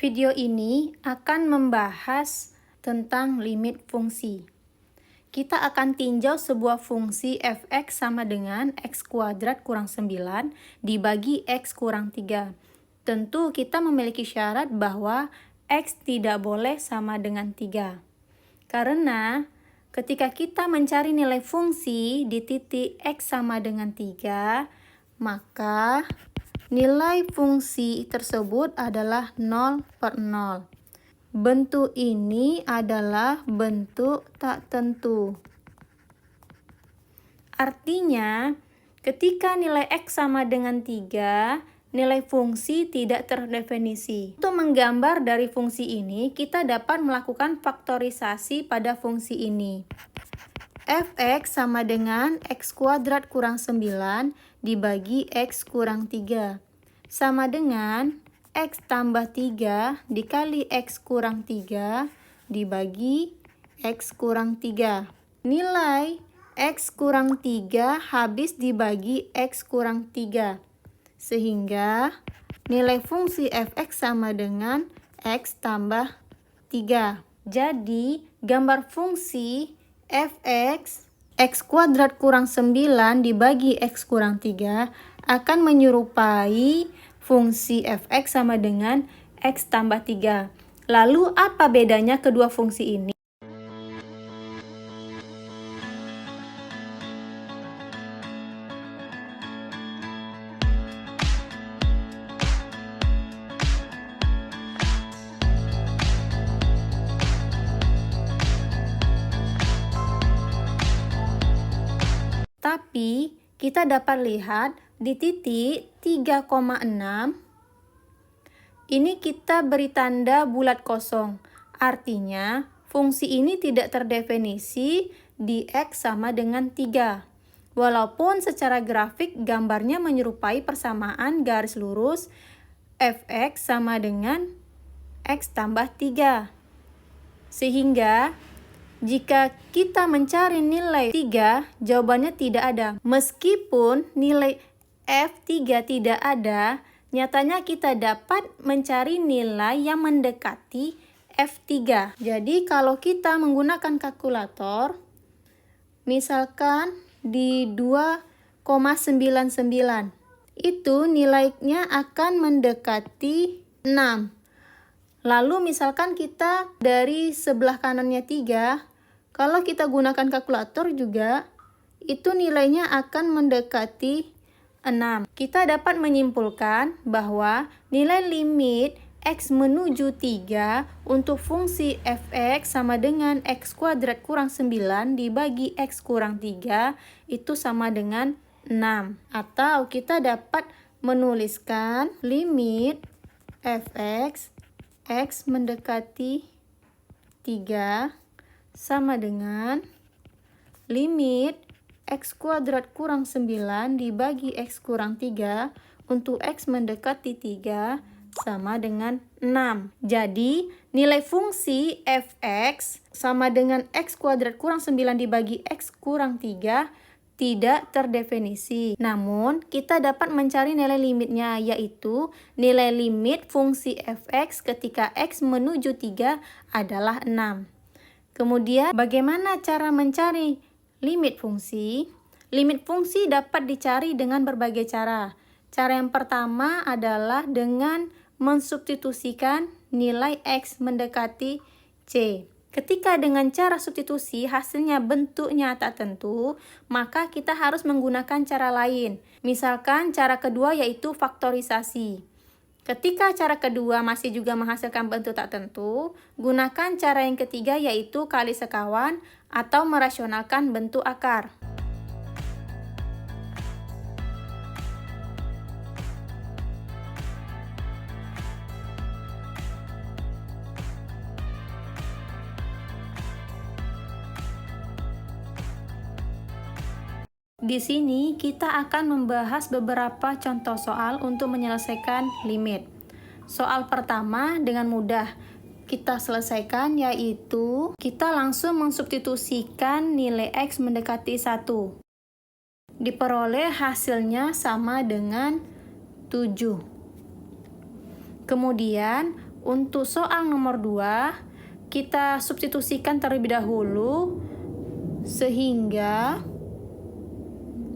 Video ini akan membahas tentang limit fungsi. Kita akan tinjau sebuah fungsi f(x) sama dengan x kuadrat kurang 9 dibagi x kurang 3. Tentu kita memiliki syarat bahwa x tidak boleh sama dengan 3. Karena ketika kita mencari nilai fungsi di titik x sama dengan 3, maka nilai fungsi tersebut adalah 0/0. Bentuk ini adalah bentuk tak tentu. Artinya, ketika nilai x sama dengan 3, nilai fungsi tidak terdefinisi. Untuk menggambar dari fungsi ini, kita dapat melakukan faktorisasi pada fungsi ini. f(x) sama dengan x kuadrat kurang 9 dibagi x kurang 3. Sama dengan x tambah 3 dikali x kurang 3 dibagi x kurang 3. Nilai x kurang 3 habis dibagi x kurang 3. Sehingga nilai fungsi f(x) sama dengan x tambah 3. Jadi, gambar fungsi f(x) x kuadrat kurang 9 dibagi x kurang 3 akan menyerupai fungsi f(x) sama dengan x tambah 3. Lalu apa bedanya kedua fungsi ini? Tapi, kita dapat lihat di titik 3,6, ini kita beri tanda bulat kosong. Artinya, fungsi ini tidak terdefinisi di x sama dengan 3. Walaupun secara grafik gambarnya menyerupai persamaan garis lurus f(x) sama dengan x tambah 3. Sehingga, jika kita mencari nilai 3, jawabannya tidak ada. Meskipun nilai f3 tidak ada, nyatanya kita dapat mencari nilai yang mendekati f3. Jadi kalau kita menggunakan kalkulator, misalkan di 2,99, itu nilainya akan mendekati 6. Lalu misalkan kita dari sebelah kanannya 3, kalau kita gunakan kalkulator juga, itu nilainya akan mendekati 6. Kita dapat menyimpulkan bahwa nilai limit x menuju 3 untuk fungsi f(x) sama dengan x kuadrat kurang 9 dibagi x kurang 3 itu sama dengan 6. Atau kita dapat menuliskan limit f(x) x mendekati 3 sama dengan limit x kuadrat kurang 9 dibagi x kurang 3 untuk x mendekati 3 sama dengan 6. Jadi, nilai fungsi f(x) sama dengan x kuadrat kurang 9 dibagi x kurang 3 tidak terdefinisi. Namun, kita dapat mencari nilai limitnya, yaitu nilai limit fungsi f(x) ketika x menuju 3 adalah 6. Kemudian, bagaimana cara mencari limit fungsi? Limit fungsi dapat dicari dengan berbagai cara. Cara yang pertama adalah dengan mensubstitusikan nilai x mendekati c. Ketika dengan cara substitusi hasilnya bentuknya tak tentu, maka kita harus menggunakan cara lain. Misalkan cara kedua yaitu faktorisasi. Ketika cara kedua masih juga menghasilkan bentuk tak tentu, gunakan cara yang ketiga yaitu kali sekawan atau merasionalkan bentuk akar. Di sini kita akan membahas beberapa contoh soal untuk menyelesaikan limit. Soal pertama dengan mudah kita selesaikan, yaitu kita langsung mensubstitusikan nilai x mendekati 1. Diperoleh hasilnya sama dengan 7. Kemudian Untuk soal nomor 2, kita substitusikan terlebih dahulu sehingga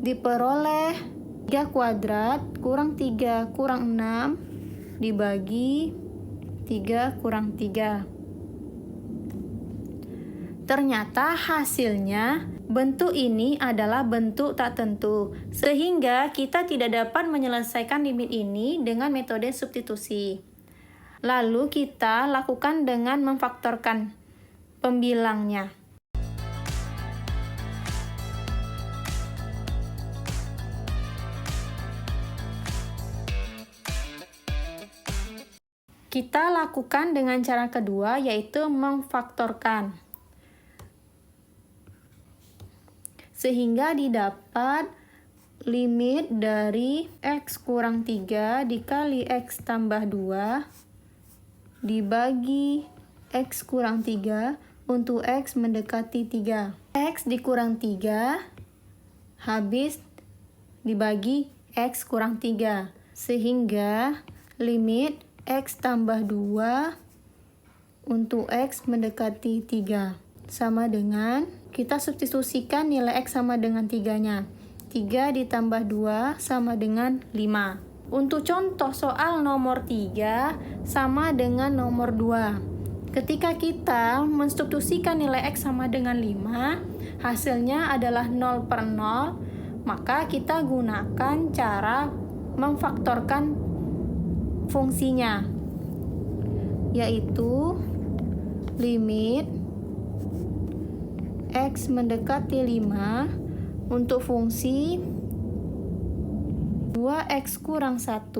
diperoleh 3 kuadrat kurang 3 kurang 6 dibagi 3 kurang 3. Ternyata hasilnya bentuk ini adalah bentuk tak tentu, sehingga kita tidak dapat menyelesaikan limit ini dengan metode substitusi. Lalu kita lakukan dengan memfaktorkan pembilangnya. Kita lakukan dengan cara kedua, yaitu memfaktorkan. Sehingga didapat limit dari X kurang 3 dikali X tambah 2 dibagi X kurang 3 untuk X mendekati 3. X dikurang 3 habis dibagi X kurang 3. Sehingga limit X tambah 2 untuk X mendekati 3 sama dengan, kita substitusikan nilai X sama dengan 3-nya. 3 ditambah 2 sama dengan 5. Untuk contoh soal nomor 3 sama dengan nomor 2. Ketika kita mensubstitusikan nilai X sama dengan 5, hasilnya adalah 0 per 0, maka kita gunakan cara memfaktorkan fungsinya, yaitu limit X mendekati 5 untuk fungsi 2X kurang 1,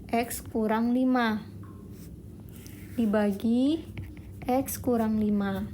X kurang 5 dibagi X kurang 5.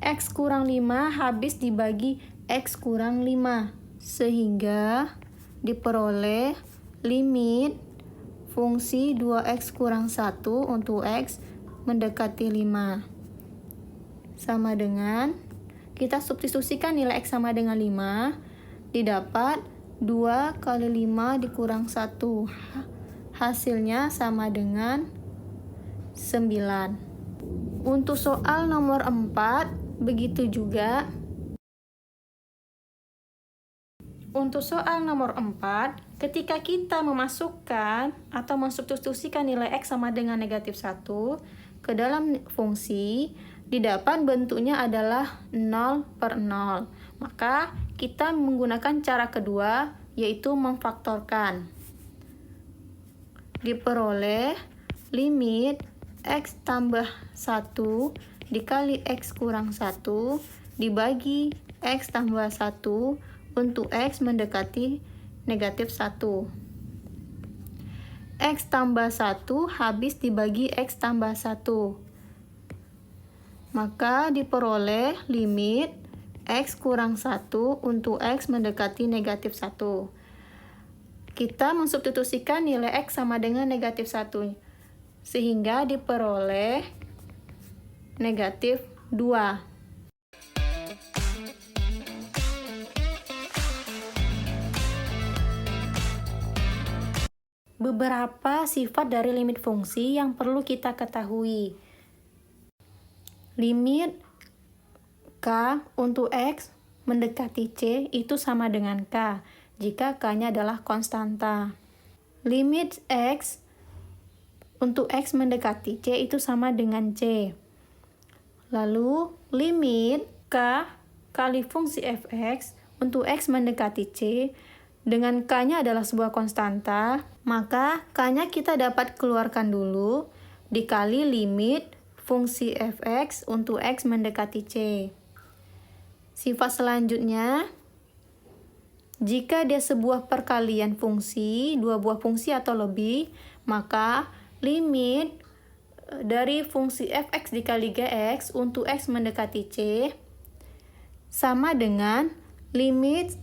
X kurang 5 habis dibagi X kurang 5, sehingga diperoleh limit fungsi 2X kurang 1 untuk X mendekati 5. Sama dengan, kita substitusikan nilai X sama dengan 5, didapat 2 kali 5 dikurang 1. Hasilnya sama dengan 9. Untuk soal nomor 4, begitu juga. Untuk soal nomor 4, ketika kita memasukkan atau mensubstitusikan nilai X sama dengan negatif 1 ke dalam fungsi, didapat bentuknya adalah 0 per 0. Maka kita menggunakan cara kedua, yaitu memfaktorkan. Diperoleh limit X tambah 1 dikali X kurang 1 dibagi X tambah 1 untuk X mendekati negatif 1. X tambah 1 habis dibagi X tambah 1. Maka diperoleh limit X kurang 1 untuk X mendekati negatif 1. Kita mensubstitusikan nilai X sama dengan negatif 1, sehingga diperoleh negatif 2. Beberapa sifat dari limit fungsi yang perlu kita ketahui. Limit K untuk X mendekati C itu sama dengan K jika K-nya adalah konstanta. Limit X untuk X mendekati C itu sama dengan C. Lalu limit K kali fungsi fx untuk X mendekati C dengan K-nya adalah sebuah konstanta, maka K-nya kita dapat keluarkan dulu dikali limit fungsi fx untuk X mendekati C. Sifat selanjutnya, jika dia sebuah perkalian fungsi, dua buah fungsi atau lebih, maka limit dari fungsi fx dikali gx untuk X mendekati C sama dengan limit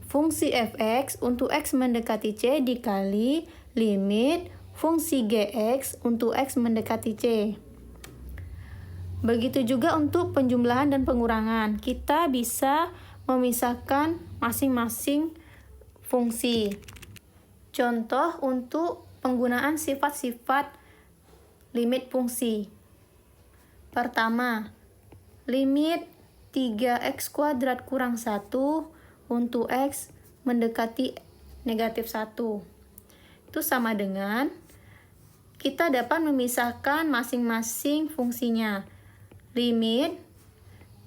fungsi fx untuk X mendekati C dikali limit fungsi gx untuk X mendekati C. Begitu juga untuk penjumlahan dan pengurangan. Kita bisa memisahkan masing-masing fungsi. Contoh untuk penggunaan sifat-sifat limit fungsi. Pertama, limit 3x kuadrat kurang 1 untuk x mendekati negatif 1. Itu sama dengan kita dapat memisahkan masing-masing fungsinya. Limit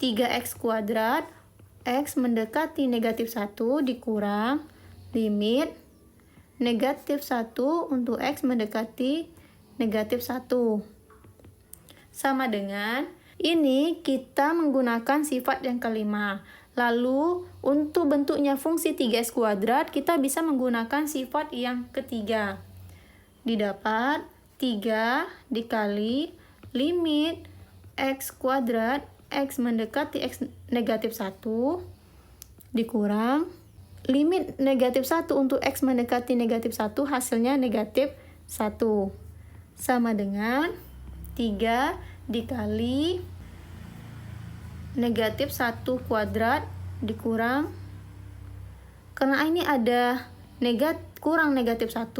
3x kuadrat x mendekati negatif 1 dikurang limit negatif 1 untuk x mendekati negatif 1. Sama dengan ini kita menggunakan sifat yang kelima. Lalu untuk bentuknya fungsi 3x kuadrat kita bisa menggunakan sifat yang ketiga. Didapat 3 dikali limit x kuadrat x mendekati x negatif 1 dikurang limit negatif 1 untuk x mendekati negatif 1 hasilnya negatif 1. Sama dengan 3 dikali negatif 1 kuadrat dikurang, karena ini ada kurang negatif 1,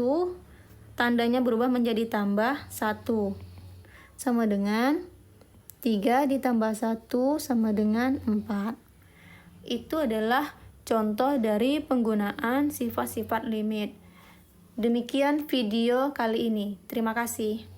tandanya berubah menjadi tambah 1. Sama dengan 3 ditambah 1 sama dengan 4. Itu adalah contoh dari penggunaan sifat-sifat limit. Demikian video kali ini. Terima kasih.